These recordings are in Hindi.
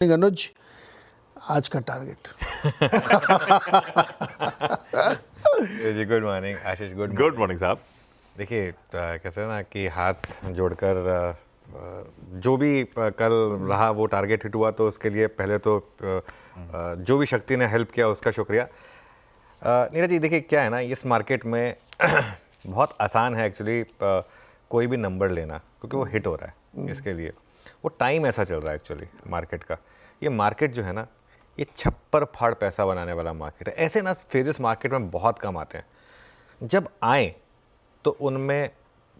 अनुज, आज का टारगेट। जी गुड मॉर्निंग आशीष। गुड मॉर्निंग साहब। देखिए कहते हैं ना कि हाथ जोड़कर जो भी कल रहा वो टारगेट हिट हुआ, तो उसके लिए पहले तो जो भी शक्ति ने हेल्प किया उसका शुक्रिया। नीरज जी देखिए क्या है ना, इस मार्केट में बहुत आसान है एक्चुअली कोई भी नंबर लेना, क्योंकि वो हिट हो रहा है। इसके लिए वो टाइम ऐसा चल रहा है एक्चुअली मार्केट का। ये मार्केट जो है ना, ये छप्पर फाड़ पैसा बनाने वाला मार्केट है। ऐसे ना फेजेस मार्केट में बहुत कम आते हैं। जब आए तो उनमें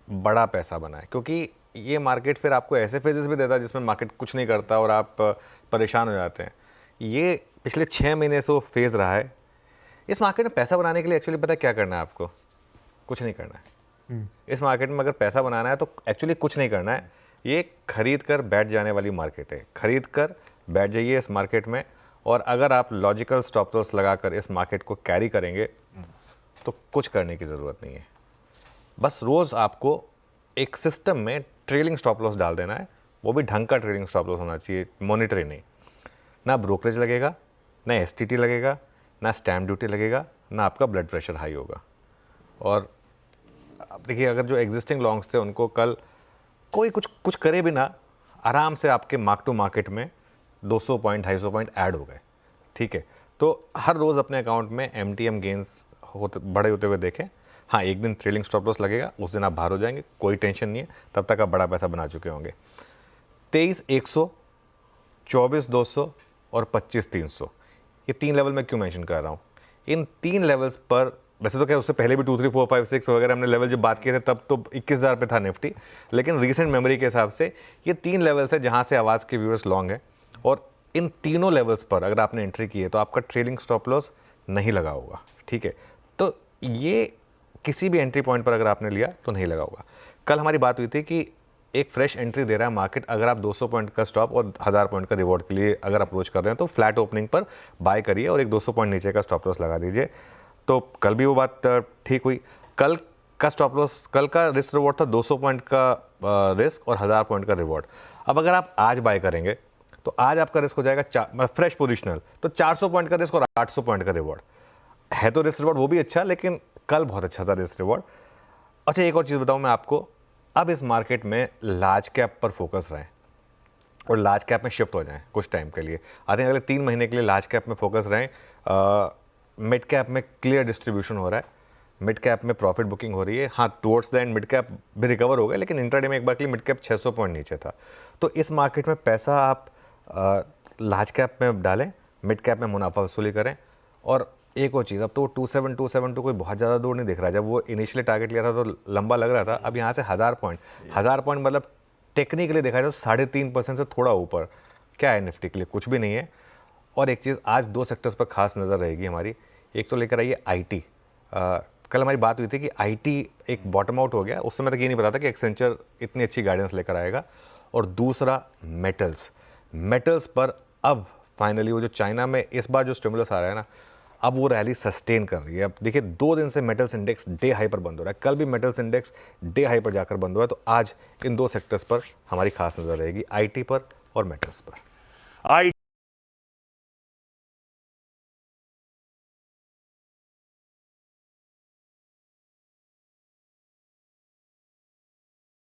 बड़ा पैसा बनाए, क्योंकि ये मार्केट फिर आपको ऐसे फेजेस भी देता है जिसमें मार्केट कुछ नहीं करता और आप परेशान हो जाते हैं। ये पिछले 6 महीने से वो फेज़ रहा है। इस मार्केट में पैसा बनाने के लिए एक्चुअली पता है क्या करना है आपको? कुछ नहीं करना है। इस मार्केट में अगर पैसा बनाना है तो एक्चुअली कुछ नहीं करना है। ये खरीद कर बैठ जाने वाली मार्केट है। खरीद कर बैठ जाइए इस मार्केट में, और अगर आप लॉजिकल स्टॉप लॉस लगाकर इस मार्केट को कैरी करेंगे तो कुछ करने की ज़रूरत नहीं है। बस रोज़ आपको एक सिस्टम में ट्रेलिंग स्टॉप लॉस डाल देना है। वो भी ढंग का ट्रेलिंग स्टॉप लॉस होना चाहिए, मॉनिटरी नहीं। ना ब्रोकरेज लगेगा, ना एसटीटी लगेगा, ना स्टैम्प ड्यूटी लगेगा, ना आपका ब्लड प्रेशर हाई होगा। और अब देखिए, अगर जो एग्जिस्टिंग लॉन्ग्स थे उनको कल कोई कुछ करे भी ना, आराम से आपके मार्क टू मार्केट में 200 पॉइंट 250 पॉइंट ऐड हो गए। ठीक है, तो हर रोज़ अपने अकाउंट में MTM गेंस बड़े होते हुए देखें। हाँ, एक दिन ट्रेलिंग स्टॉप लॉस लगेगा, उस दिन आप बाहर हो जाएंगे, कोई टेंशन नहीं है, तब तक आप बड़ा पैसा बना चुके होंगे। 23,100, 24,200 और 25,300, ये 3 लेवल मैं क्यों मेंशन कर रहा हूँ? इन 3 लेवल्स पर, वैसे तो क्या उससे पहले भी 2, 3, 4, 5, 6 वगैरह हमने लेवल जब बात किए थे तब तो 21,000 पे था निफ्टी, लेकिन रीसेंट मेमोरी के हिसाब से ये 3 लेवल्स है जहाँ से आवाज़ के व्यूअर्स लॉन्ग है। और इन तीनों लेवल्स पर अगर आपने एंट्री की है तो आपका ट्रेलिंग स्टॉप लॉस नहीं लगा होगा। ठीक है, तो ये किसी भी एंट्री पॉइंट पर अगर आपने लिया तो नहीं लगा होगा। कल हमारी बात हुई थी कि एक फ्रेश एंट्री दे रहा है मार्केट, अगर आप 200 पॉइंट का स्टॉप और 1000 पॉइंट का रिवॉर्ड के लिए अगर अप्रोच कर रहे हैं तो फ्लैट ओपनिंग पर बाय करिए और एक 200 पॉइंट नीचे का स्टॉप लॉस लगा दीजिए। तो कल भी वो बात ठीक हुई। कल का स्टॉप लॉस, कल का रिस्क रिवॉर्ड था 200 पॉइंट का रिस्क और 1000 पॉइंट का रिवॉर्ड। अब अगर आप आज बाय करेंगे तो आज आपका रिस्क हो जाएगा फ्रेश पोजिशनल, तो 400 पॉइंट का रिस्क और 800 पॉइंट का रिवॉर्ड है। तो रिस्क रिवॉर्ड वो भी अच्छा, लेकिन कल बहुत अच्छा था रिस्क रिवॉर्ड। अच्छा, एक और चीज़ बताऊं मैं आपको, अब इस मार्केट में लार्ज कैप पर फोकस रहें और लार्ज कैप में शिफ्ट हो जाएं कुछ टाइम के लिए। आई थिंक अगले 3 महीने के लिए लार्ज कैप में फोकस रहें। मिड कैप में क्लियर डिस्ट्रीब्यूशन हो रहा है, मिड कैप में प्रॉफिट बुकिंग हो रही है। हाँ, towards the end mid cap भी रिकवर हो गया, लेकिन इंट्राडे में एक बार के लिए मिड कैप 600 पॉइंट नीचे था। तो इस मार्केट में पैसा आप लार्ज कैप में डालें, मिड कैप में मुनाफा वसूली करें। और एक और चीज़, अब तो 27,272 कोई बहुत ज़्यादा दूर नहीं दिख रहा है। जब वो इनिशियली टारगेट लिया था तो लंबा लग रहा था। अब यहाँ से 1000 पॉइंट मतलब टेक्निकली देखा जाए तो 3.5% से थोड़ा ऊपर क्या है निफ्टी के लिए? कुछ भी नहीं है। और एक चीज़, आज 2 सेक्टर्स पर खास नज़र रहेगी हमारी। एक तो लेकर आइए IT। कल हमारी बात हुई थी कि IT एक बॉटम आउट हो गया, उस समय तक ये नहीं पता था कि एक्सेंचर इतनी अच्छी गाइडेंस लेकर आएगा। और दूसरा मेटल्स पर अब फाइनली वो जो चाइना में इस बार जो स्टिमुलस आ रहा है ना, अब वो रैली सस्टेन कर रही है। अब देखिए 2 दिन से मेटल्स इंडेक्स डे हाई पर बंद हो रहा है। कल भी मेटल्स इंडेक्स डे हाई पर जाकर बंद हुआ है। तो आज इन 2 सेक्टर्स पर हमारी खास नज़र रहेगी, IT पर और मेटल्स पर।